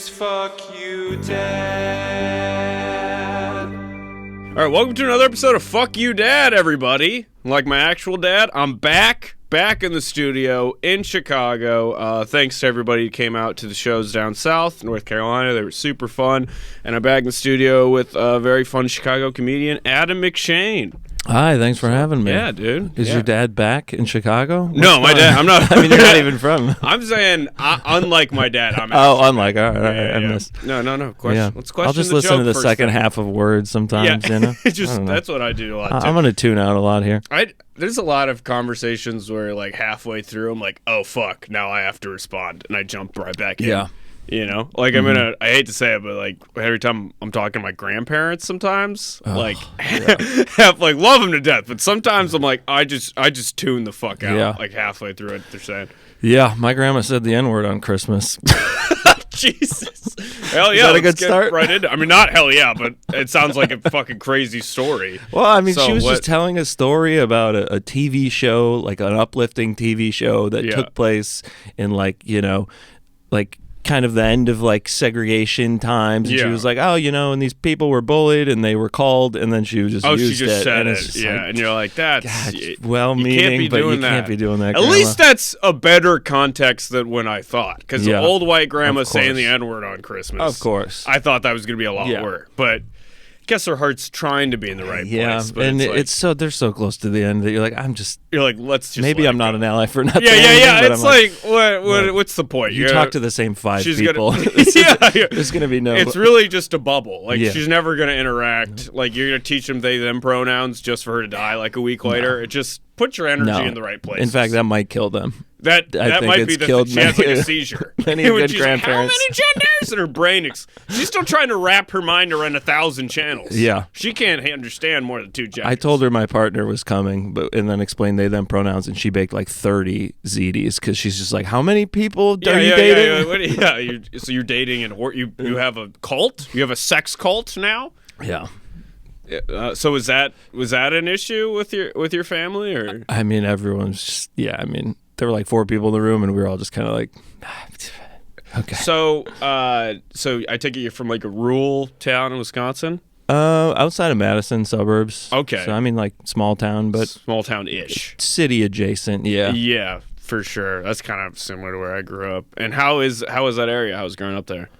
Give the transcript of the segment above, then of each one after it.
is Fuck You Dad. All right, welcome to another episode of Fuck You Dad, everybody. Like my actual dad, I'm back in the studio in Chicago. Thanks to everybody who came out to the shows down south, North Carolina. They were super fun. And I'm back in the studio with a very fun Chicago comedian, Adam McShane. Hi, thanks for having me. Yeah, dude. Is your dad back in Chicago? No, my dad, I'm not. I mean, you're not even from. I'm saying, unlike my dad, I'm unlike. All right, yeah. I missed. No. Question. Yeah. Let's question I'll just the listen to joke the first second then. half of words sometimes, you know? It's just, I don't know. that's what I do a lot, too. I'm going to tune out a lot here. There's a lot of conversations where, like, halfway through, I'm like, oh, fuck, now I have to respond, and I jump right back in. Yeah. You know? Like, I hate to say it, but, like, every time I'm talking to my grandparents sometimes, love them to death, but sometimes I'm like, I just tune the fuck out, like, halfway through what they're saying. Yeah, my grandma said the N-word on Christmas. Jesus. Hell yeah. Is that a let's good get start? right into, I mean, not hell yeah, but it sounds like a fucking crazy story. Well, I mean, So she was what- just telling a story about a TV show, like an uplifting TV show that Yeah. took place in, like, you know, like kind of the end of like segregation times. And she Yeah. was like, oh, you know, and these people were bullied and they were called, and then she just Oh, used she just it. said and it. it's just Yeah, like, and you're like, that's God, you well-meaning, can't be but doing you that. can't be doing that. At Grandma. least that's a better context than when I thought, because the Yeah, old white grandma of saying course. the N-word on Christmas. Of course. I thought that was going to be a lot Yeah. worse, but I guess her heart's trying to be in the right place. But and it's, like, it's so they're so close to the end that you're like, you're like, let's just maybe let I'm it not go. an ally for not Yeah. saying anything, but It's I'm like, what's the point? you talk to the same five she's people. Gonna, yeah. There's gonna be no. It's really just a bubble. Like, Yeah. she's never going to interact. Like, you're going to teach them they, them pronouns just for her to die like a week later. It just put your energy No. in the right place. In fact, that might kill them. That think might it's be the killed she has like a many- seizure. many When good she's like, grandparents. how many genders? And her brain, she's still trying to wrap her mind around 1,000 channels. Yeah. She can't understand more than 2 genders. I told her my partner was coming, and then explained they them pronouns, and she baked like 30 ZDs because she's just like, how many people are you dating? So you're dating and you have a cult? You have a sex cult now? Yeah. So was that an issue with your family, or? I mean, everyone's just, I mean, there were like 4 people in the room, and we were all just kind of like, okay. So I take it you're from like a rural town in Wisconsin? Outside of Madison suburbs. Okay. So I mean, like small town, but Small town-ish. city adjacent. Yeah. Yeah, for sure. That's kind of similar to where I grew up. And how is that area? How was growing up there?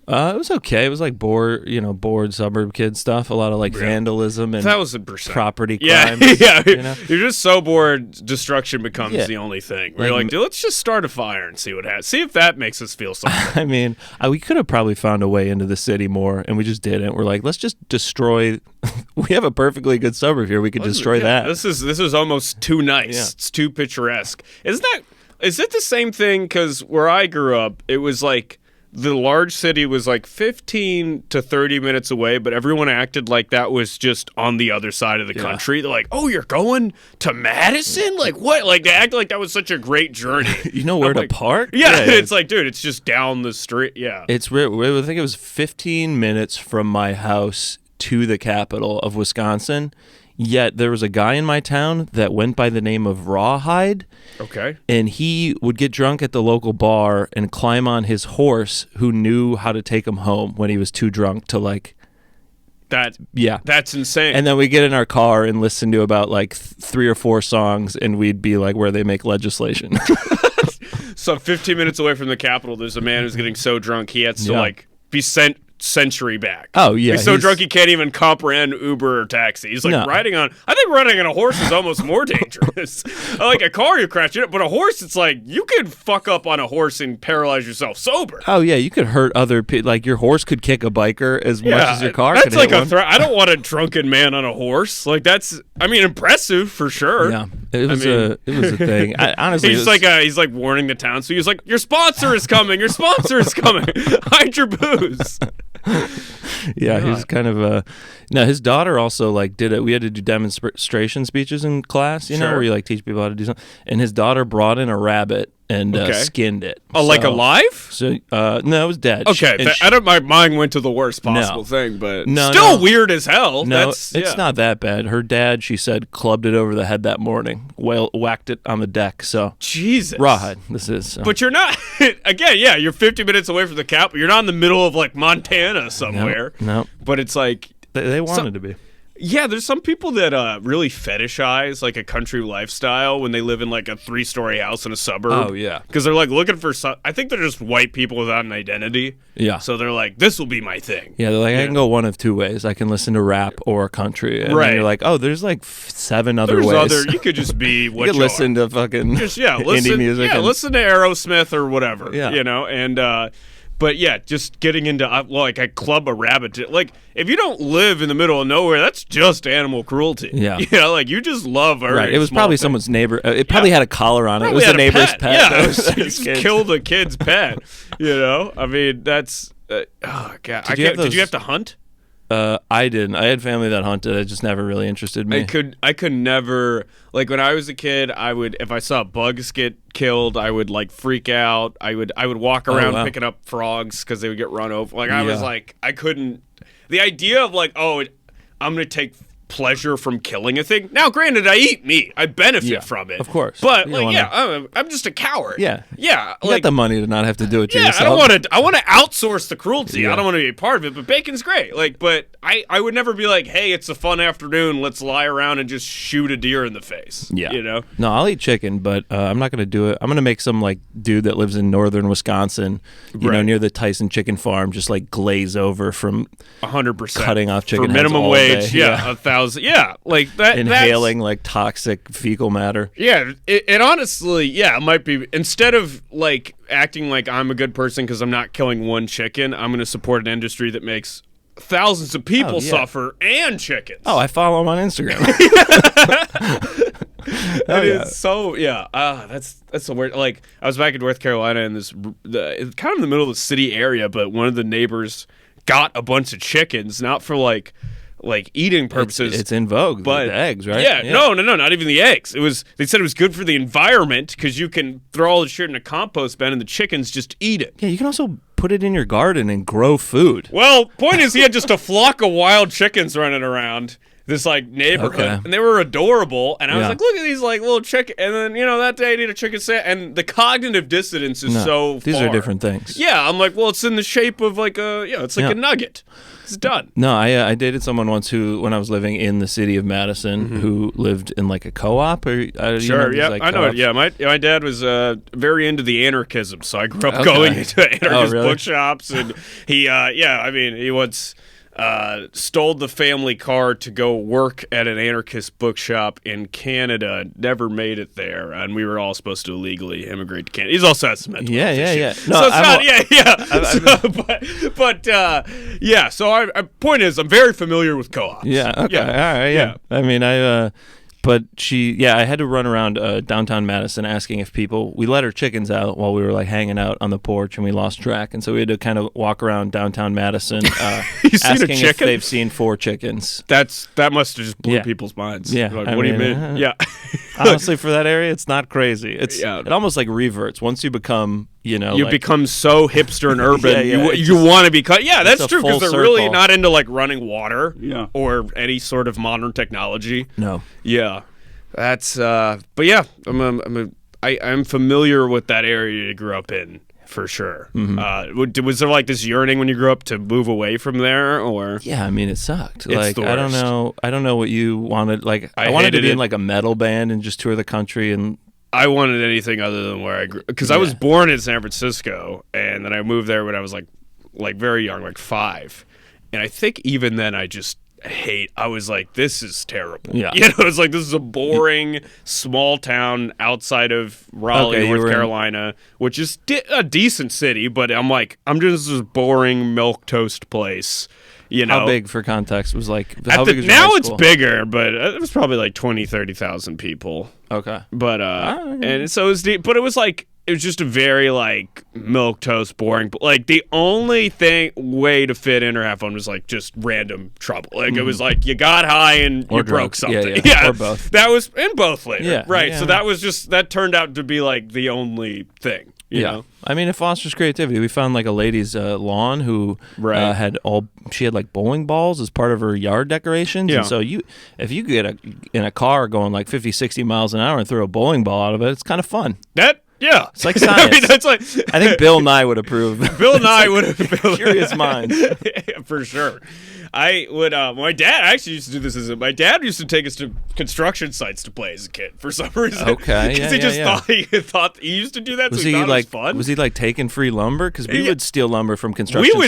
It was okay. It was like bored suburb kid stuff. A lot of like vandalism and 1,000%. property Yeah, crimes. yeah. You know? You're just so bored. Destruction becomes Yeah. the only thing. Like- You're like, dude, let's just start a fire and see what happens. See if that makes us feel something. I mean, we could have probably found a way into the city more, and we just didn't. We're like, let's just destroy. We have a perfectly good suburb here. We could destroy Yeah, that. This is almost too nice. Yeah. It's too picturesque. Is it the same thing? Because where I grew up, it was like the large city was like 15 to 30 minutes away, but everyone acted like that was just on the other side of the country. They're like, "Oh, you're going to Madison? Like what?" Like they acted like that was such a great journey. You know where I'm to like, park? Yeah, it's like, dude, it's just down the street. Yeah. It's I think it was 15 minutes from my house to the capital of Wisconsin. Yet there was a guy in my town that went by the name of Rawhide, Okay. and he would get drunk at the local bar and climb on his horse, who knew how to take him home when he was too drunk to like. That's insane. And then we get in our car and listen to about like 3 or 4 songs, and we'd be like where they make legislation. So 15 minutes away from the Capitol, there's a man who's getting so drunk he has to Yeah. like be sent century back. Oh, yeah, He's so he's- drunk he can't even comprehend Uber or taxi. He's like No. I think riding on a horse is almost more dangerous. Like a car you crash it, but a horse it's like you could fuck up on a horse and paralyze yourself sober. Oh yeah, you could hurt other people. Like your horse could kick a biker as much as your car that's could like hit a one. threat. I don't want a drunken man on a horse. Like that's impressive for sure. Yeah, it was a thing. Honestly, He's like warning the town. So he's like, your sponsor is coming. Your sponsor is coming. Hide your booze. Yeah, he's kind of a. Now his daughter also like did it. We had to do demonstration speeches in class, you know, Sure. where you like teach people how to do something. And his daughter brought in a rabbit and skinned it. Oh, like alive? So no, it was dead. Okay, I don't. My mind went to the worst possible thing, but still weird as hell. No, it's not that bad. Her dad, she said, clubbed it over the head that morning. Whacked it on the deck. So Jesus, rawhide. This is. So. But you're not. Again, yeah, you're 50 minutes away from the cap, but you're not in the middle of like Montana somewhere. No. But it's like they wanted to be. Yeah, there's some people that really fetishize like a country lifestyle when they live in like a 3-story house in a suburb. Oh yeah, because they're like looking for. I think they're just white people without an identity. Yeah. So they're like, this will be my thing. Yeah, they're like, I can go one of two ways. I can listen to rap or country. And then you're like, oh, there's like 7 other ways. You could just be what you could listen to fucking indie music. Yeah, listen to Aerosmith or whatever. Yeah. You know, and. But yeah, just getting into like I club a rabbit. Like if you don't live in the middle of nowhere, that's just animal cruelty. Yeah, you know, like you just love. Right. It was probably someone's neighbor. It probably had a collar on it. It was a neighbor's pet. Yeah, you just killed a kid's pet. You know, I mean that's. Oh god, did you have to hunt? I didn't. I had family that hunted. It just never really interested me. I could never, like when I was a kid, I would, if I saw bugs get killed, I would like freak out. I would walk around picking up frogs because they would get run over. Like I was like, I couldn't. The idea of like, I'm gonna take pleasure from killing a thing. Now, granted, I eat meat. I benefit from it, of course. But I'm just a coward. Yeah. You got the money to not have to do it yourself. I want to outsource the cruelty. Yeah. I don't want to be a part of it. But bacon's great. Like, but I would never be like, hey, it's a fun afternoon. Let's lie around and just shoot a deer in the face. Yeah. You know. No, I'll eat chicken, but I'm not gonna do it. I'm gonna make some like dude that lives in northern Wisconsin, you know, near the Tyson Chicken Farm, just like glaze over from 100% cutting off chicken for minimum wage. Day. Yeah, 1,000. Yeah, like that. Inhaling like toxic fecal matter. Yeah, it honestly, it might be. Instead of like acting like I'm a good person because I'm not killing one chicken, I'm going to support an industry that makes thousands of people suffer and chickens. Oh, I follow him on Instagram. That's the word. Like I was back in North Carolina in it's kind of in the middle of the city area, but one of the neighbors got a bunch of chickens, not for like eating purposes. It's in vogue, but the eggs, right? Yeah, no, not even the eggs. They said it was good for the environment because you can throw all the shit in a compost bin and the chickens just eat it. Yeah, you can also put it in your garden and grow food. Well, point is he had just a flock of wild chickens running around this like neighborhood, and they were adorable. And I was like, look at these like little chicken. And then that day I ate a chicken sandwich, and the cognitive dissonance is so these far. Are different things. Yeah, I'm like, well, it's in the shape of like it's like a nugget. It's done. No, I dated someone once who, when I was living in the city of Madison, who lived in like a co-op. Or sure, yeah, I know it. Yeah, my dad was very into the anarchism, so I grew up going into anarchist bookshops, and he once stole the family car to go work at an anarchist bookshop in Canada. Never made it there, and we were all supposed to illegally immigrate to Canada. He's also had some mental health issues. No, so it's not. Point is, I'm very familiar with co-ops. Yeah. Okay. All right. Yeah. I mean, But I had to run around downtown Madison asking if we let our chickens out while we were like hanging out on the porch, and we lost track. And so we had to kind of walk around downtown Madison asking if they've seen 4 chickens. That must have just blew people's minds. Yeah. Like, what do you mean? Yeah. Honestly, for that area, it's not crazy. It almost like reverts. Once you become, become so hipster and urban, you want to be cut. Yeah, that's true, because they're really not into like running water or any sort of modern technology. No. Yeah. That's but yeah, I'm familiar with that area you grew up in for sure. Mm-hmm. Was there like this yearning when you grew up to move away from there, or? Yeah, I mean it sucked. It's like the worst. I don't know what you wanted. Like I wanted to be in like a metal band and just tour the country, and I wanted anything other than where I grew, because I was born in San Francisco, and then I moved there when I was like very young, like 5, and I think even then I was like, this is terrible. Yeah. It's like, this is a boring small town outside of Raleigh, North Carolina, which is a decent city, but I'm like, I'm just this boring milquetoast place. How big, for context, was like, how big is your high school? It's bigger, but it was probably like 20,000-30,000 people. Okay. But and so it was but it was like it was just a very like milquetoast, boring. Like the only way to fit in or have fun was like just random trouble. Like it was like you got high and you broke something. Yeah, or both. That was in both later. Yeah, right. yeah. So that turned out to be like the only thing. You know? I mean, it fosters creativity. We found like a lady's lawn who had like bowling balls as part of her yard decorations. Yeah. And so if you get in a car going like 50, 60 miles an hour and throw a bowling ball out of it, it's kind of fun. Yeah. It's like science. I mean, that's like, I think Bill Nye would approve. Bill Nye would have. Curious minds. Yeah, for sure. I would. My dad actually used to do this. My dad used to take us to construction sites to play as a kid for some reason. Okay, because he just thought he used to do that. So he thought it was fun. Was he like taking free lumber? Because we would steal lumber from construction sites.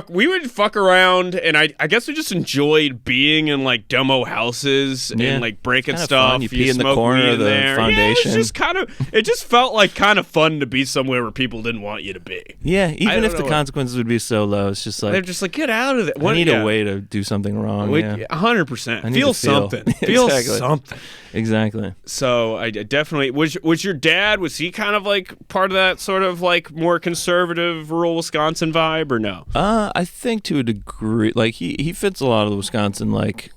We would fuck around, and I guess we just enjoyed being in like demo houses and like breaking stuff. Fun. You pee in the corner of the foundation. Yeah, it just felt like kind of fun to be somewhere where people didn't want you to be. Yeah, even if the consequences would be so low, it's just like they're just like, get out of there. I need a way to do something wrong. 100%. Feel something. Feel something. Exactly. So I definitely was your dad. Was he kind of like part of that sort of like more conservative rural Wisconsin vibe or no? I think to a degree, like he fits a lot of the Wisconsin. Like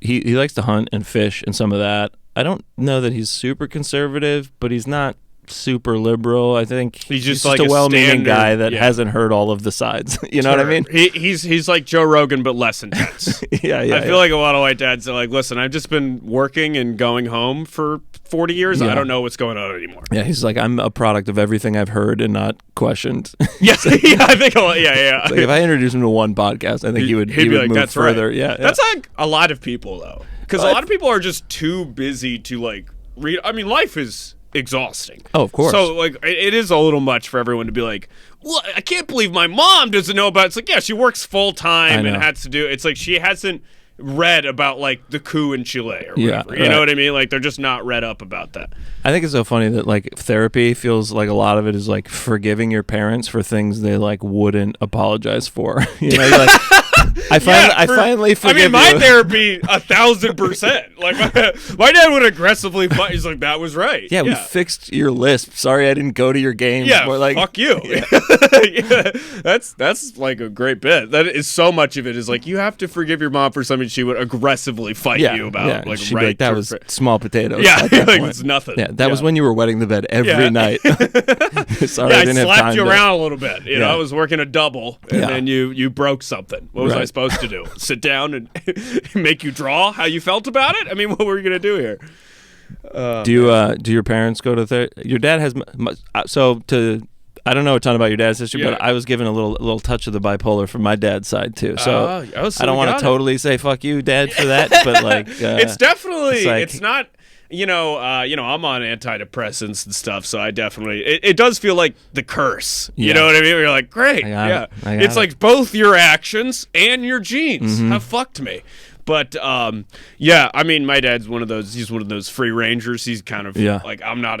he likes to hunt and fish and some of that. I don't know that he's super conservative, but he's not super liberal. I think he's just like a well-meaning guy that hasn't heard all of the sides. You know what I mean? He's like Joe Rogan, but less intense. Yeah. I feel like a lot of white dads are like, listen, I've just been working and going home for 40 years. Yeah. I don't know what's going on anymore. Yeah, he's like, I'm a product of everything I've heard and not questioned. Yeah, I think. Yeah. Like if I introduced him to one podcast, I think he would like, move that's further. Right. Yeah, that's like a lot of people though, because a lot of people are just too busy to like read. I mean, life is exhausting. Oh, of course. So like it is a little much for everyone to be like, well, I can't believe my mom doesn't know about it. It's like, yeah, she works full time and has to do it's like she hasn't read about like the coup in Chile or whatever. You know what I mean? Like they're just not read up about that. I think it's so funny that like therapy feels like a lot of it is like forgiving your parents for things they like wouldn't apologize for. You know, you're like I finally forgive you. I mean, my therapy 1,000%. Like my dad would aggressively fight. He's like, that was right. Yeah, we fixed your lisp. Sorry, I didn't go to your game. Yeah, like, fuck you. Yeah. Yeah, that's like a great bit. That is so much of it is like you have to forgive your mom for something she would aggressively fight you about. Yeah, like she'd be like, that was small potatoes. Yeah, like it's nothing. Yeah, that was when you were wetting the bed every night. Sorry, I didn't have time. I slapped you around a little bit. You know, I was working a double, and then you broke something. What was I supposed to do? Sit down and make you draw how you felt about it? I mean, what were you gonna do here? Do your parents go to therapy? Your dad has I don't know a ton about your dad's history, but I was given a little touch of the bipolar from my dad's side too. So I don't want to totally say fuck you, Dad, for that, but like it's definitely it's not. You know, I'm on antidepressants and stuff, so I definitely it does feel like the curse. You know what I mean? You're like, great, it's like both your actions and your genes have fucked me. But I mean, my dad's one of those. He's one of those free rangers. He's kind of like I'm not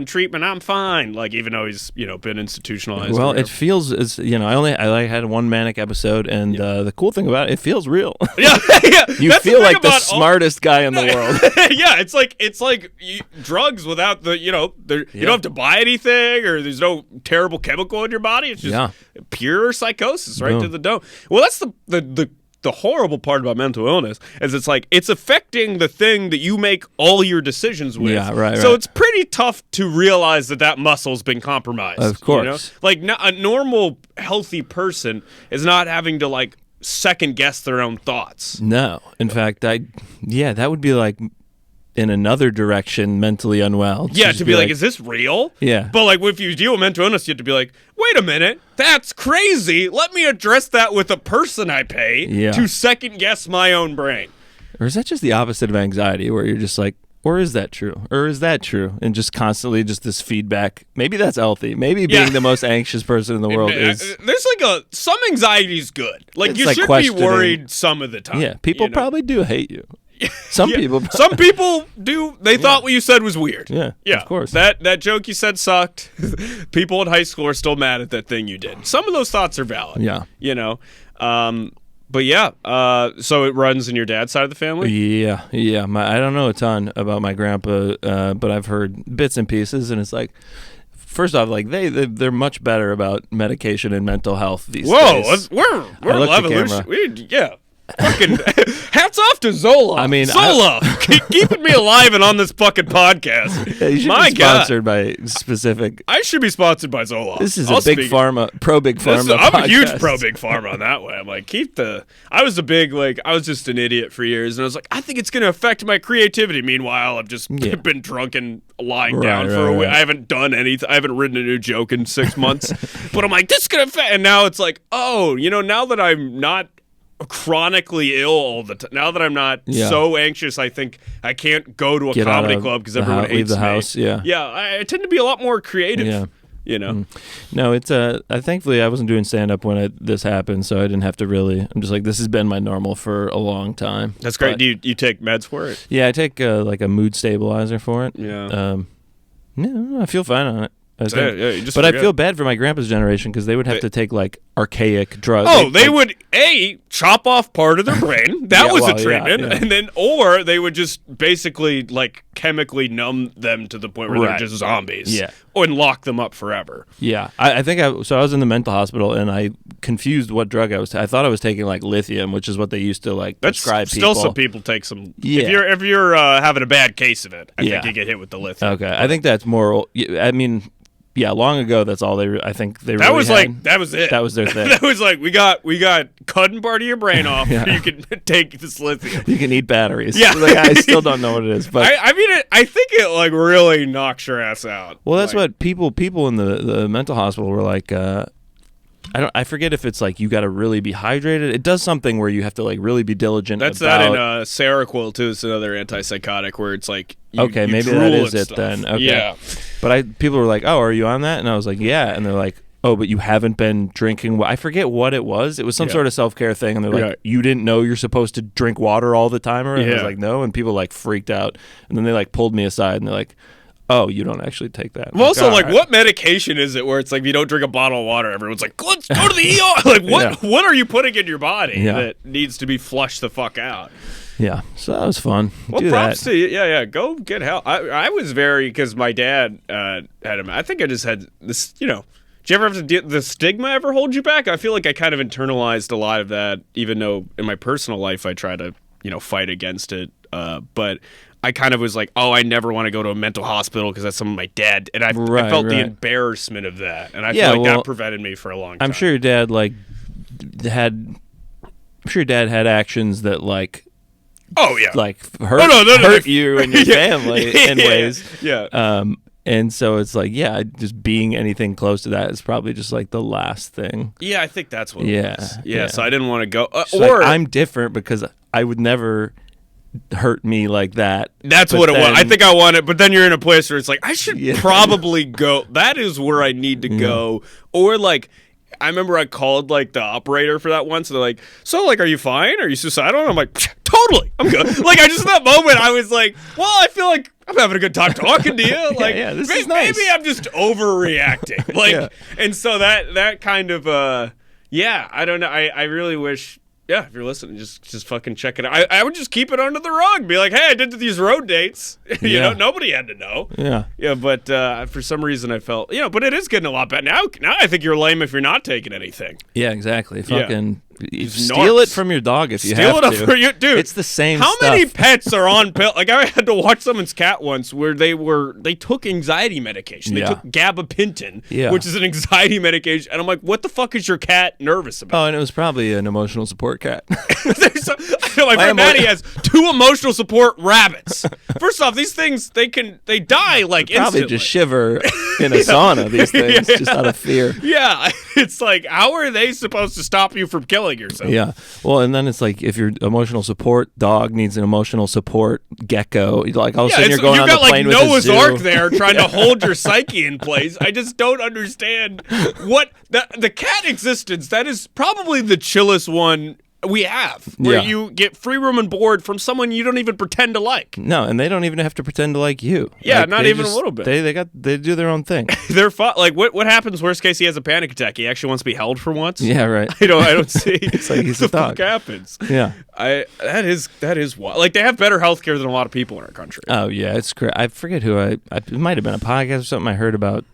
in treatment. I'm fine. Like even though he's been institutionalized. Well, it feels I had one manic episode, and the cool thing about it feels real. Yeah. You feel like the smartest guy in the world. Yeah, it's like drugs without the you don't have to buy anything or there's no terrible chemical in your body. It's just pure psychosis right to the dome. Well, that's the horrible part about mental illness is it's like it's affecting the thing that you make all your decisions with. Yeah, right. So it's pretty tough to realize that muscle's been compromised. Of course. Like a normal healthy person is not having to like second guess their own thoughts. No. In fact, that would be like in another direction, mentally unwell. Yeah, to be like, is this real? Yeah. But like, if you deal with mental illness, you have to be like, wait a minute, that's crazy. Let me address that with a person I pay to second guess my own brain. Or is that just the opposite of anxiety, where you're just like, or is that true? Or is that true? And just constantly just this feedback. Maybe that's healthy. Maybe being the most anxious person in the world is... There's like some anxiety is good. Like you should be worried some of the time. Yeah, people probably do hate you. Some people do. They thought what you said was weird. Yeah, of course. That joke you said sucked. People in high school are still mad at that thing you did. Some of those thoughts are valid. Yeah. But so it runs in your dad's side of the family? Yeah. I don't know a ton about my grandpa, but I've heard bits and pieces, and it's like first off, like they're much better about medication and mental health these Whoa, days. we're level. Yeah. Fucking hats off to Zola. I mean, Zola, keeping me alive and on this fucking podcast. Yeah, you should My be sponsored by specific. I should be sponsored by Zola. This is a big pharma, pro big pharma. I'm a huge podcast. pro big pharma on that way. I'm like, I was just an idiot for years, and I was like, I think it's going to affect my creativity. Meanwhile, I've just been drunk and lying down for a week. I haven't done anything. I haven't written a new joke in 6 months. But I'm like, this is going to affect. And now it's like, oh, now that I'm not chronically ill all the time. Now that I'm not so anxious, I think I can't go to a comedy club because everyone hates leave the me. house. Yeah, I tend to be a lot more creative. Yeah. No, it's thankfully I wasn't doing stand up when this happened, so I didn't have to really. I'm just like, this has been my normal for a long time. That's great. Do you take meds for it? Yeah, I take like a mood stabilizer for it. Yeah. I feel fine on it. But I feel bad for my grandpa's generation because they would have to take like archaic drugs. Oh, they would chop off part of their brain. That was a treatment, and then or they would just basically like chemically numb them to the point where they're just zombies. Yeah, and lock them up forever. Yeah, I think I was in the mental hospital and I confused what drug I was. I thought I was taking like lithium, which is what they used to like prescribe people. Still, some people take some. Yeah. If you're having a bad case of it, I think you get hit with the lithium. Okay, I think that's more. I mean. Yeah, long ago. That's all they. I think they. That really was had. like that was it. That was their thing. That was like we got cutting part of your brain off. You can take this lithium. You can eat batteries. Yeah, like, I still don't know what it is, but I mean, I think it like really knocks your ass out. Well, that's what people in the mental hospital were like. I forget if it's like you got to really be hydrated. It does something where you have to like really be diligent. That's that in Seroquel too. It's another antipsychotic where it's like you maybe that is it then. Okay. Yeah, but people were like, "Oh, are you on that?" And I was like, "Yeah." And they're like, "Oh, but you haven't been drinking." I forget what it was. It was some sort of self-care thing, and they're like, "You didn't know you're supposed to drink water all the time?" And I was like, "No." And people like freaked out, and then they like pulled me aside, and they're like, "Oh, you don't actually take that." Well, also, like, what medication is it where it's like if you don't drink a bottle of water, everyone's like, let's go to the ER. Like, what are you putting in your body that needs to be flushed the fuck out? Yeah, so that was fun. Well, props to you. Yeah, go get help. I was because my dad had him. I think I just had this, Did you ever have to the stigma ever hold you back? I feel like I kind of internalized a lot of that, even though in my personal life I try to, fight against it. But I kind of was like, oh, I never want to go to a mental hospital because that's something my dad, and I felt the embarrassment of that, and I feel like that prevented me for a long time. I'm sure your dad had actions that like. Oh yeah, like hurt you and your family in ways. Yeah. And so it's like, just being anything close to that is probably just like the last thing. Yeah, I think that's what it was. Yeah. So I didn't want to go. Or like, I'm different because I would never hurt me like that. That's what it was. I think I want it, but then you're in a place where it's like, I should probably go. That is where I need to go. Or like, I remember I called like the operator for that once, and they're like, "So like, are you fine? Are you suicidal?" And I'm like, "Totally, I'm good." Like, I just in that moment, I was like, "Well, I feel like I'm having a good time talking to you." Like, this is nice. Maybe I'm just overreacting. Like, and so that kind of, I don't know. I really wish. Yeah, if you're listening, just fucking check it out. I would just keep it under the rug. Be like, hey, I did these road dates. Nobody had to know. Yeah. Yeah, but for some reason I felt, but it is getting a lot better. Now I think you're lame if you're not taking anything. Yeah, exactly. Fucking steal it from your dog if you have to. Steal it from you. Dude, it's the same How stuff. many pets are on pill? Like, I had to watch someone's cat once where they took anxiety medication. They took gabapentin, which is an anxiety medication. And I'm like, what the fuck is your cat nervous about? Oh, and it was probably an emotional support cat. My friend Maddie has 2 emotional support rabbits. First off, these things, they die like instantly. Probably just shiver in a sauna, these things, just out of fear. Yeah, it's like, how are they supposed to stop you from killing yourself? Yeah, well, and then it's like, if your emotional support dog needs an emotional support gecko, like all of a sudden you're going on the plane with a zoo. You've got like Noah's Ark there trying to hold your psyche in place. I just don't understand what the cat existence. That is probably the chillest one we have, where you get free room and board from someone you don't even pretend to like. No, and they don't even have to pretend to like you. Yeah, like, not even a little bit. They do their own thing. They're fun. Like, what happens? Worst case, he has a panic attack. He actually wants to be held for once. Yeah, right. I don't see. It's like he's what a the dog. fuck happens? Yeah, that is wild. Like, they have better healthcare than a lot of people in our country. Oh yeah, it's great. I forget who it might have been a podcast or something I heard about.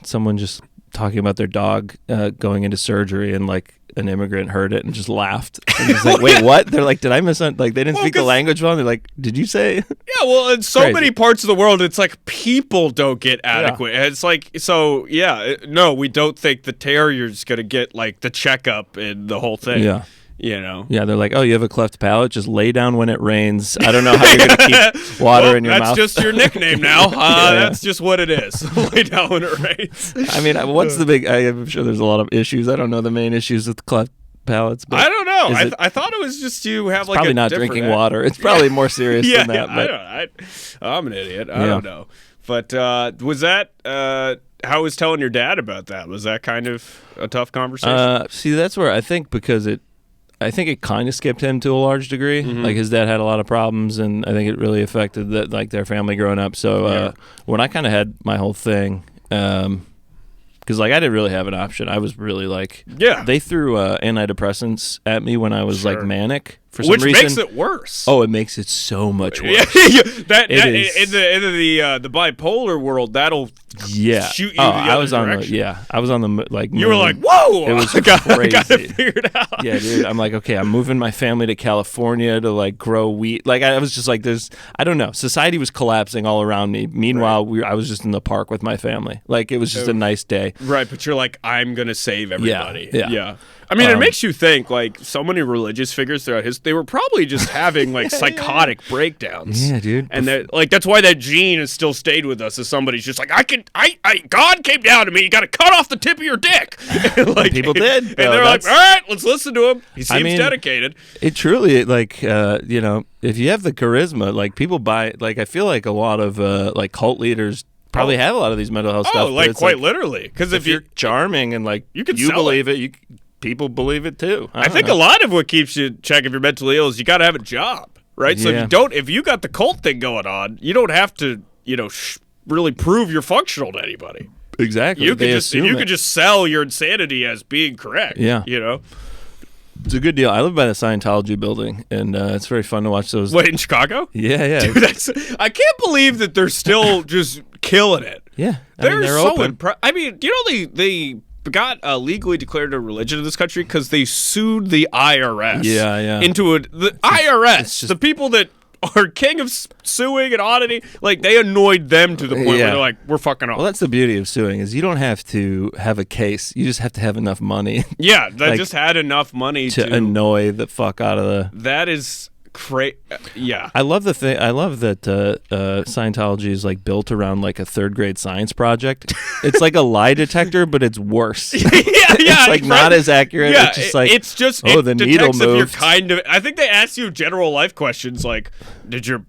someone just talking about their dog going into surgery, and like an immigrant heard it and just laughed. And he's like, "Wait, what?" They're like, "Did I miss something?" Like they didn't speak the language well. They're like, "Did you say?" Yeah, well, in so many parts of the world, it's like people don't get adequate. Yeah. It's like, so yeah, no, we don't think the terrier's gonna get like the checkup and the whole thing. Yeah. You know? Yeah, they're like, "Oh, you have a cleft palate? Just lay down when it rains." I don't know how you're going to keep water in your mouth. That's just your nickname now. That's just what it is. Lay down when it rains. I mean, what's the big... I'm sure there's a lot of issues. I don't know the main issues with cleft palates. But I don't know. I thought it was just you have like probably not drinking water. It's probably more serious than that. But I'm an idiot. I don't know. But was that... how was telling your dad about that? Was that kind of a tough conversation? See, that's where I think I think it kind of skipped him to a large degree. Mm-hmm. Like his dad had a lot of problems, and I think it really affected their family growing up. So when I kind of had my whole thing, because like I didn't really have an option. I was really like, they threw antidepressants at me when I was like manic. For some reason. Which makes it worse. Oh, it makes it so much worse. That in the bipolar world, that'll shoot you the other direction. I was on the like. You were like, whoa! It was crazy. I got it figured out. Yeah, dude. I'm like, okay, I'm moving my family to California to like grow wheat. Like I was just like, I don't know. Society was collapsing all around me. Meanwhile, I was just in the park with my family. Like it was just a nice day. Right, but you're like, I'm gonna save everybody. Yeah. I mean, it makes you think, like, so many religious figures throughout they were probably just having, like, psychotic breakdowns. Yeah, dude. And that's why that gene has still stayed with us, as somebody's just like, God came down to me, you gotta cut off the tip of your dick. Like, people did. And they're like, all right, let's listen to him. He seems dedicated. It truly, like, if you have the charisma, like, people buy, like, I feel like a lot of, like, cult leaders probably have a lot of these mental health stuff. Oh, like, quite literally. Because if you're charming and, like, you believe it, people believe it too. I think a lot of what keeps you check if you're mentally ill is you got to have a job, right? So if you got the cult thing going on, you don't have to, really prove you're functional to anybody. Exactly. You could just sell your insanity as being correct. Yeah. It's a good deal. I live by the Scientology building, and it's very fun to watch those. Wait, in Chicago? Yeah. Dude, I can't believe that they're still just killing it. Yeah. They're so open. They got legally declared a religion in this country because they sued the IRS. Yeah. The IRS, the people that are king of suing and auditing, like they annoyed them to the point where they're like, we're fucking off. Well, that's the beauty of suing is you don't have to have a case. You just have to have enough money. Yeah, they just had enough money to annoy the fuck out of the... That is... Yeah, I love that Scientology is like built around like a third grade science project. It's like a lie detector, but it's worse. It's like not as accurate. Yeah, it's just like the needle moved. I think they ask you general life questions like,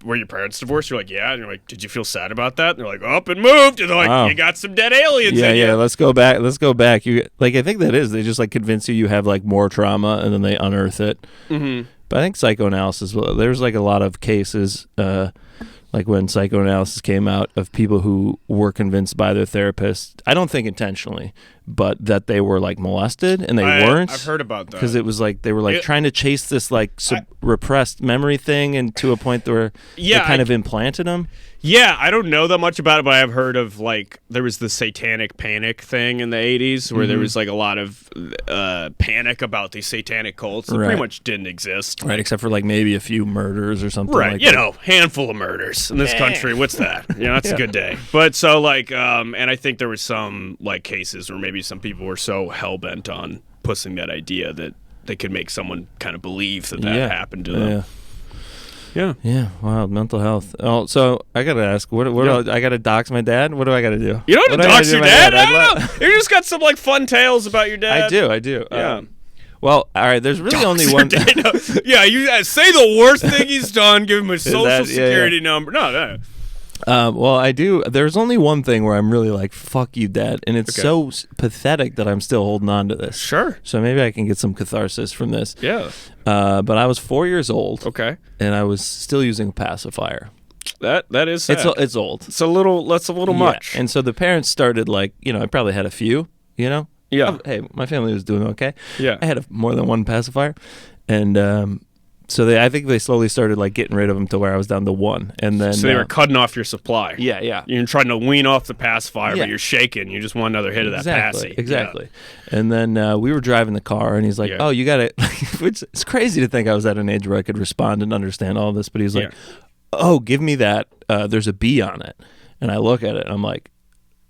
were your parents divorced? You're like, yeah, and you're like, did you feel sad about that? And they're like, up and moved. And they're like, you got some dead aliens. Yeah. Let's go back. I think that is they just like convince you have like more trauma, and then they unearth it. Mm-hmm. But I think psychoanalysis, there's like a lot of cases, like when psychoanalysis came out, of people who were convinced by their therapist, I don't think intentionally, but that they were like molested, and they weren't. I've heard about that. Because it was like they were like trying to chase this like repressed memory thing, and to a point where they kind of implanted them. Yeah, I don't know that much about it, but I've heard of like there was the satanic panic thing in the 80s where there was like a lot of panic about these satanic cults that pretty much didn't exist. Right, except for like maybe a few murders or something right, like that. Handful of murders in this country. What's that? That's a good day. But so like, and I think there was some like cases where maybe some people were so hell-bent on pushing that idea that they could make someone kind of believe that happened to them. Yeah. Wow. Mental health. Oh, so I gotta ask. What I gotta dox my dad? What do I gotta do? You don't have to dox your dad. I don't know. You just got some like fun tales about your dad. I do. Yeah. Well, all right. There's really only one. Yeah. You say the worst thing he's done. Give him a social security number. No. Well, I do. There's only one thing where I'm really like, fuck you, Dad. And it's so pathetic that I'm still holding on to this. Sure. So maybe I can get some catharsis from this. Yeah. But I was 4 years old. Okay. And I was still using a pacifier. That is sad. It's old. That's a little much. And so the parents started like, I probably had a few, Yeah. Hey, my family was doing okay. Yeah. I had more than one pacifier. And I think they slowly started like getting rid of them to where I was down to 1, and then so they were cutting off your supply. Yeah. You're trying to wean off the pacifier, but you're shaking. You just want another hit of that passy. Exactly. Yeah. And then we were driving the car, and he's like, "Oh, you got it." Which it's crazy to think I was at an age where I could respond and understand all this, but he was like, "Oh, give me that. There's a B on it." And I look at it, and I'm like,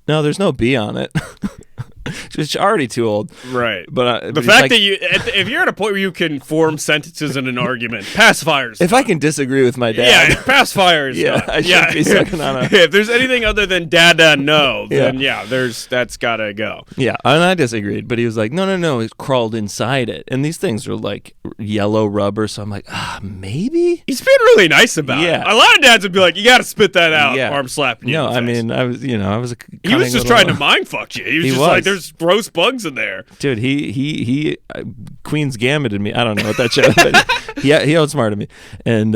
"No, there's no B on it." It's already too old, right? But the fact that if you're at a point where you can form sentences in an argument, pacifiers. If I can disagree with my dad, pacifiers. I should be sucking on a. If there's anything other than dada no, then that's gotta go. Yeah, and I disagreed, but he was like, no, it crawled inside it, and these things are like yellow rubber, so I'm like, maybe. He's been really nice about it. A lot of dads would be like, you got to spit that out, arm slapping you. No, I mean, I was he was just trying to mind fuck you. He was just like, there's gross bugs in there, dude. He Queen's Gambit me. I don't know what that shit, but he outsmarted me, and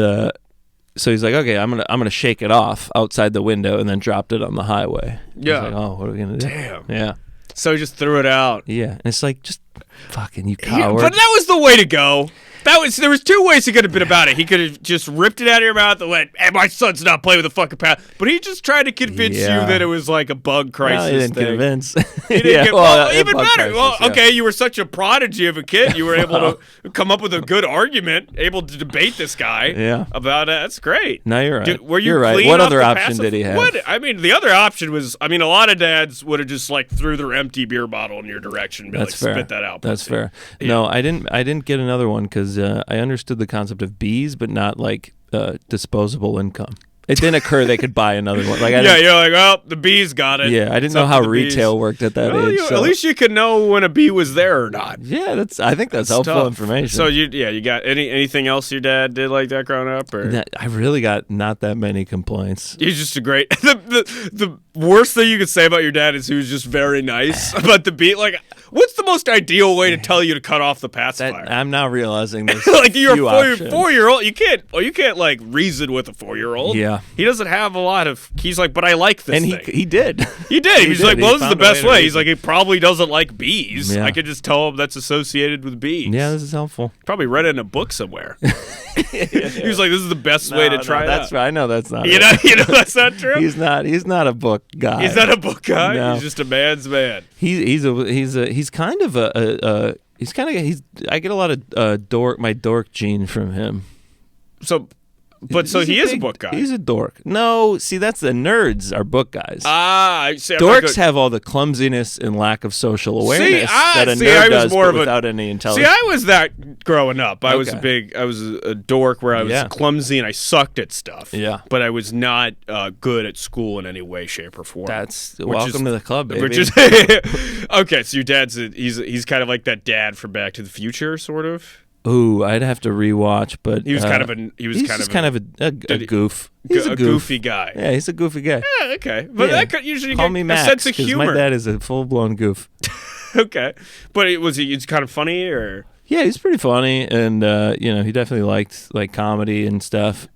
so he's like, okay, I'm gonna shake it off outside the window, and then dropped it on the highway. Yeah. Like, oh, what are we gonna do? Damn. Yeah. So he just threw it out. Yeah, and it's like, just fucking you coward. But that was the way to go. There was 2 ways he could have been about it. He could have just ripped it out of your mouth and went, "Hey, my son's not playing with a fucking pad." But he just tried to convince you that it was like a bug crisis. No, he didn't convince. He didn't even better. Crisis, okay, you were such a prodigy of a kid. You were able to come up with a good argument, able to debate this guy about it. That's great. No, you're right. Were you you're right. What other option did he have? The other option was, a lot of dads would have just like threw their empty beer bottle in your direction and be like, spit that out. That's fair. Yeah. No, I didn't get another one because I understood the concept of bees, but not like disposable income. It didn't occur they could buy another one. Like, you're like, well, the bees got it. Yeah, I didn't know how retail worked at that age. At least you could know when a bee was there or not. Yeah, I think that's helpful tough information. So you got anything else your dad did like that growing up? Or? I really got not that many complaints. He's just a great. The worst thing you could say about your dad is he was just very nice about the bee. Like, what's the most ideal way to tell you to cut off the pacifier? I'm now realizing this. Like you're a 4-year-old. You can't like reason with a 4-year-old. Yeah, he doesn't have a lot of. He's like, but I like this. And he did. He did. He was like, well, this is the best way. He's like, he probably doesn't like bees. Yeah. I could just tell him that's associated with bees. Yeah, this is helpful. Probably read it in a book somewhere. He was like, this is the best way to try that's it. I know that's not. You know that's not true. He's not a book guy. He's not a book guy. No. He's just a man's man. He's kind of I get a lot of my dork gene from him. So he is a book guy. He's a dork. No, see, that's the nerds are book guys. I see. Dorks have all the clumsiness and lack of social awareness that a nerd does, but without any intelligence. See, I was that growing up. I was a dork where I was clumsy and I sucked at stuff. Yeah. But I was not good at school in any way, shape, or form. Welcome to the club, baby. Okay, so your dad's he's kind of like that dad from Back to the Future, sort of. Ooh, I'd have to rewatch, but he was kind of a goof. He's a goofy guy. Yeah, he's a goofy guy. Yeah, okay, but that could usually call get me Max, a sense of humor. My dad is a full-blown goof. Okay, but he's kind of funny, or yeah, he's pretty funny, and he definitely liked like comedy and stuff.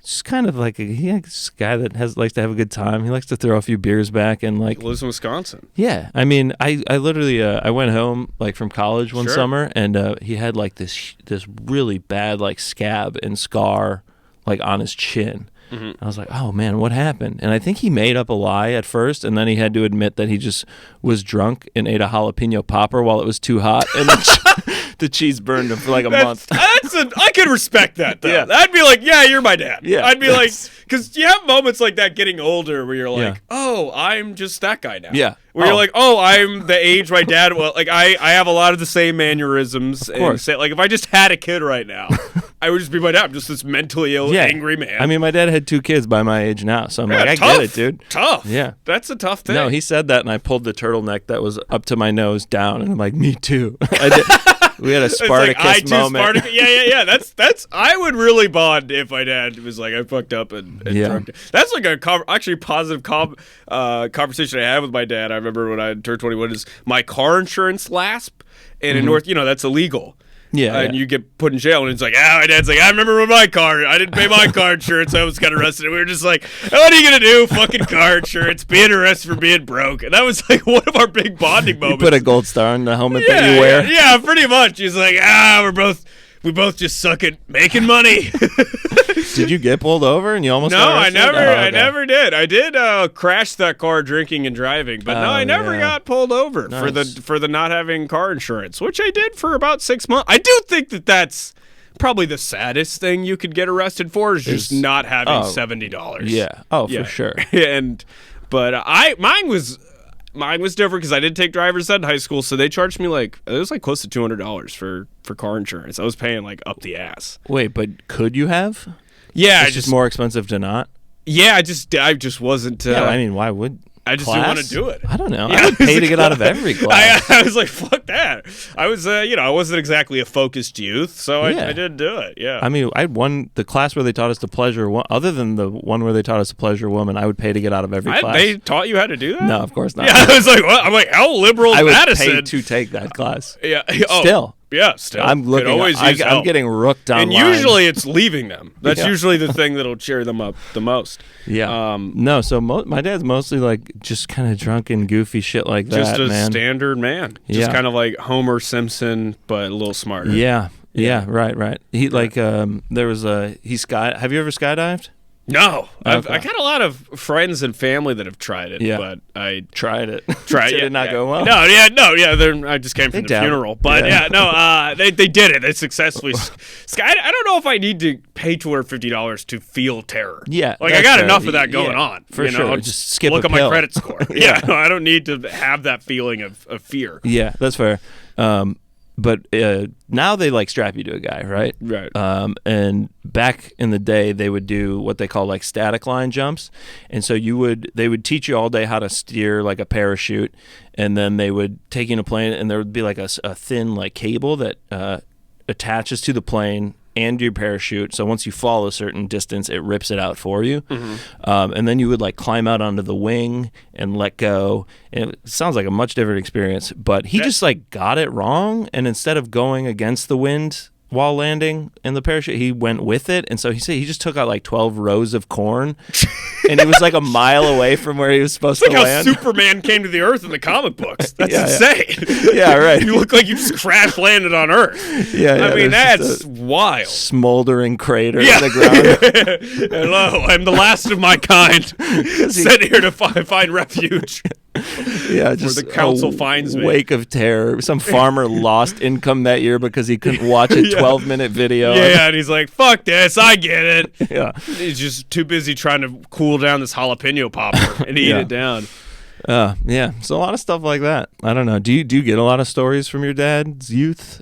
Just kind of like he's a guy that likes to have a good time. He likes to throw a few beers back and like lives in Wisconsin. Yeah, I mean, I literally I went home like from college one summer, and he had like this really bad like scab and scar like on his chin. Mm-hmm. I was like, oh man, what happened? And I think he made up a lie at first, and then he had to admit that he just was drunk and ate a jalapeno popper while it was too hot, and the cheese burned him for like a month. I could respect that though. Yeah. I'd be like, yeah, you're my dad. Yeah, I'd be like, because you have moments like that getting older where you're like, oh, I'm just that guy now. Yeah. Where you're like, oh, I'm the age my dad was. Like, I have a lot of the same mannerisms. Of course. Like, if I just had a kid right now, I would just be my dad. I'm just this mentally ill, angry man. I mean, my dad had 2 kids by my age now, so I'm like, I get it, dude. Tough. Yeah. That's a tough thing. No, he said that, and I pulled the turtleneck that was up to my nose down, and I'm like, me too. We had a Spartacus moment. Yeah. That's. I would really bond if my dad was like, I fucked up and drunk. That's like a actually positive conversation I had with my dad. I remember when I turned 21, is my car insurance lapsed, and in North, that's illegal. Yeah, and you get put in jail, and it's like, my dad's like, I remember with my car, I didn't pay my car insurance, I was got arrested. And we were just like, what are you gonna do? Fucking car insurance, being arrested for being broke. And that was like one of our big bonding moments. You put a gold star on the helmet that you wear. Yeah, pretty much. He's like, we're both We both just suck at making money. Did you get pulled over and you almost No, got I arrested? never. Oh, okay. I never did. I did crash that car drinking and driving, but no, I never got pulled over for the not having car insurance, which I did for about 6 months. I do think that's probably the saddest thing you could get arrested for is just not having $70. Yeah. Oh, for sure. But mine was different because I did take driver's ed in high school, so they charged me it was close to $200 for car insurance. I was paying up the ass. Wait, but could you have? Yeah, it's just more expensive to not. Yeah, I just wasn't. I mean, why would? I just didn't want to do it. I don't know. I would pay to get out of every class. I was like, fuck that. I was, I wasn't exactly a focused youth, so I didn't do it. Yeah. I mean, the class where they taught us to pleasure, other than the one where they taught us to pleasure women, I would pay to get out of every class. They taught you how to do that? No, of course not. Yeah, I was like, what? I'm like, how liberal is Madison? I would pay to take that class. Yeah. Still. Yeah, still. I'm looking. I'm getting rooked online. And usually it's leaving them. That's usually the thing that'll cheer them up the most. Yeah. No, so my dad's mostly just kind of drunk and goofy shit like that, just a man. standard man. Just kind of like Homer Simpson, but a little smarter. Yeah. Right. He there was have you ever skydived? No, I got a lot of friends and family that have tried it, but I tried it. Did it not go well? No. I just came from the funeral, but they did it. They successfully. I don't know if I need to pay $250 to feel terror. Yeah, I got enough of that going on for sure. I'll just skip look a at pill. my credit score. I don't need to have that feeling of fear. Yeah, that's fair. But now they strap you to a guy, right? Right. And back in the day, they would do what they call static line jumps, and so they would teach you all day how to steer like a parachute, and then they would take you in a plane, and there would be a thin cable that attaches to the plane and your parachute. So once you fall a certain distance, it rips it out for you. Mm-hmm. And then you would climb out onto the wing and let go. And it sounds like a much different experience, but he just got it wrong. And instead of going against the wind while landing in the parachute, he went with it. And so he said he just took out 12 rows of corn and he was a mile away from where he was supposed to land. It's like how Superman came to the Earth in the comic books. That's insane. Yeah, right. You look like you just crash landed on Earth. I mean, that's wild. Smoldering crater in the ground. Hello, I'm the last of my kind. Sent here to find refuge. Yeah, just where the council finds me. Wake of terror. Some farmer lost income that year because he couldn't watch a 12-minute video. Yeah, and he's like, fuck this, I get it. Yeah. He's just too busy trying to cool down this jalapeno popper and eat it down. Yeah, so a lot of stuff like that. I don't know. Do you get a lot of stories from your dad's youth?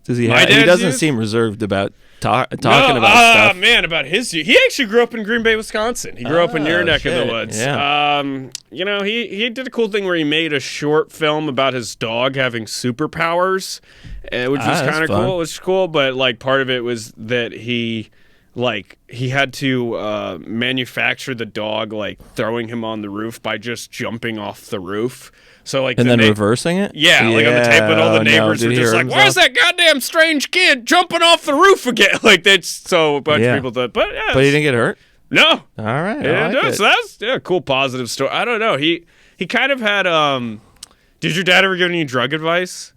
Does he have? He doesn't seem reserved about talking about stuff. Man, about his youth. He actually grew up in Green Bay, Wisconsin. He grew up in your neck of the woods. Yeah. He did a cool thing where he made a short film about his dog having superpowers, which was kind of cool. It was cool, but part of it was that he had to manufacture the dog throwing him on the roof by just jumping off the roof. So and then reversing it? Yeah, on the tape, and all the neighbors were just like, "Where's that goddamn strange kid jumping off the roof again?" That's so a bunch of people thought, but he didn't get hurt? No. All right. So that's a cool positive story. I don't know. He kind of had did your dad ever give any drug advice?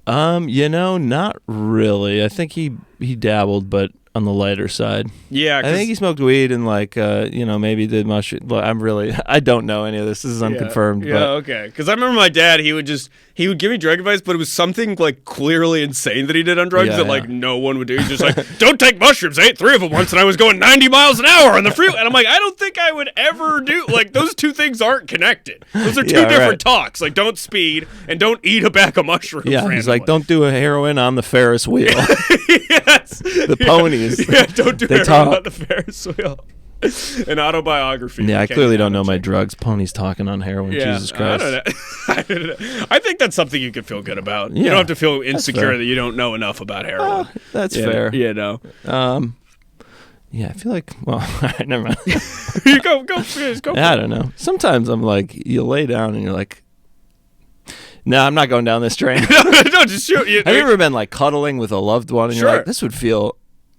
Not really. I think he dabbled, but on the lighter side. Yeah, I think he smoked weed and maybe did mushroom. I don't know any of this. This is unconfirmed. Yeah, okay. Because I remember my dad. He would give me drug advice, but it was something clearly insane that he did on drugs that no one would do. He's just don't take mushrooms. I ate 3 of them once, and I was going 90 miles an hour on the freeway. And I'm like, I don't think I would ever do those two things aren't connected. Those are two different talks. Don't speed and don't eat a bag of mushrooms. Yeah, randomly. He's don't do a heroin on the Ferris wheel. Yes, the ponies. Yeah, don't do heroin on the Ferris wheel. An autobiography. Yeah, I clearly don't know my drugs. Ponies talking on heroin. Yeah, Jesus Christ. I don't know. I think that's something you can feel good about. Yeah, you don't have to feel insecure that you don't know enough about heroin. That's fair. Yeah, yeah, I feel like. Well, all right, never mind. You go. I don't know. Sometimes I'm you lay down and you're like, no, I'm not going down this train. no, just shoot. Have you ever been cuddling with a loved one and you're like, this would feel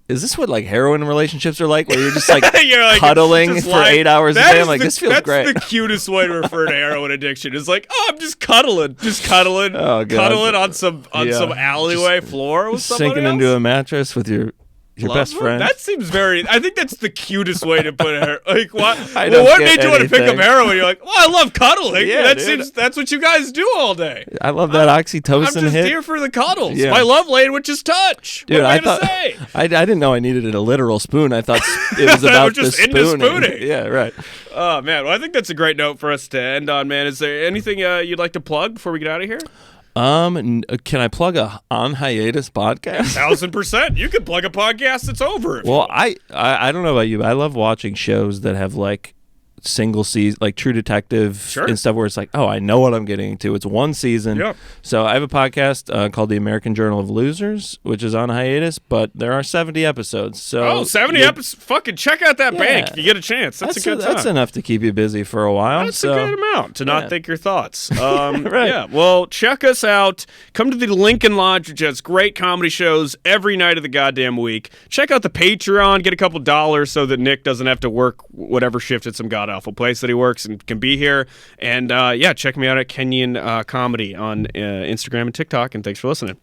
is this what like heroin relationships are like, where you're just like, you're like cuddling just for like, 8 hours a day? I'm like, this feels great. That's the cutest way to refer to heroin addiction. It's like, oh, I'm just cuddling, Oh, God. cuddling on some alleyway floor with somebody sinking else. into a mattress with your best friend. That seems I think that's the cutest way to put it. Like, what? I Well, don't what get made you want to pick up anything. heroin? You're like, well, I love cuddling. Yeah, That's what you guys do all day. I love that I'm oxytocin just hit. here for the cuddles. Yeah. My love language is touch. Dude, what am I thought gonna say? I didn't know I needed a literal spoon. I thought it was about just the into spooning. spooning. Yeah, right. Oh man, well, I think that's a great note for us to end on, man. Is there anything you'd like to plug before we get out of here? Can I plug a On Hiatus podcast? 1000%. You could plug a podcast that's over. Well, I don't know about you, but I love watching shows that have like single season, like True Detective and stuff, where it's like, oh, I know what I'm getting into. It's one season. Yep. So I have a podcast called the American Journal of Losers, which is on hiatus, but there are 70 episodes. So 70 episodes. Fucking check out that bank. You get a chance. That's a good time. That's enough to keep you busy for a while. That's a good amount to not think your thoughts. Right. Yeah. Well, check us out. Come to the Lincoln Lodge, which has great comedy shows every night of the goddamn week. Check out the Patreon. Get a couple dollars so that Nick doesn't have to work whatever shift at some god-awful place that he works and can be here. And check me out at Kenyan Comedy on Instagram and TikTok. And thanks for listening.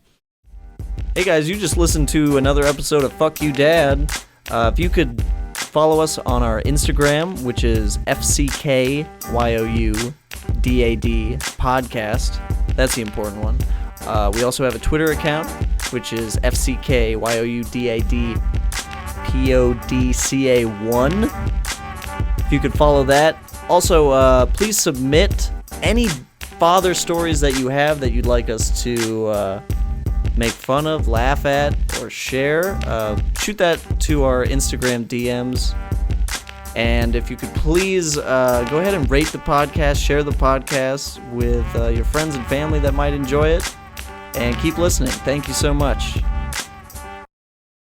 Hey guys, you just listened to another episode of Fuck You Dad. If you could follow us on our Instagram, which is FCKYOUDAD podcast. That's the important one. We also have a Twitter account, which is FCKYOUDADPODCA1. If you could follow that. Also, please submit any father stories that you have that you'd like us to make fun of, laugh at, or share. Shoot that to our Instagram DMs. And if you could please go ahead and rate the podcast, share the podcast with your friends and family that might enjoy it. And keep listening. Thank you so much.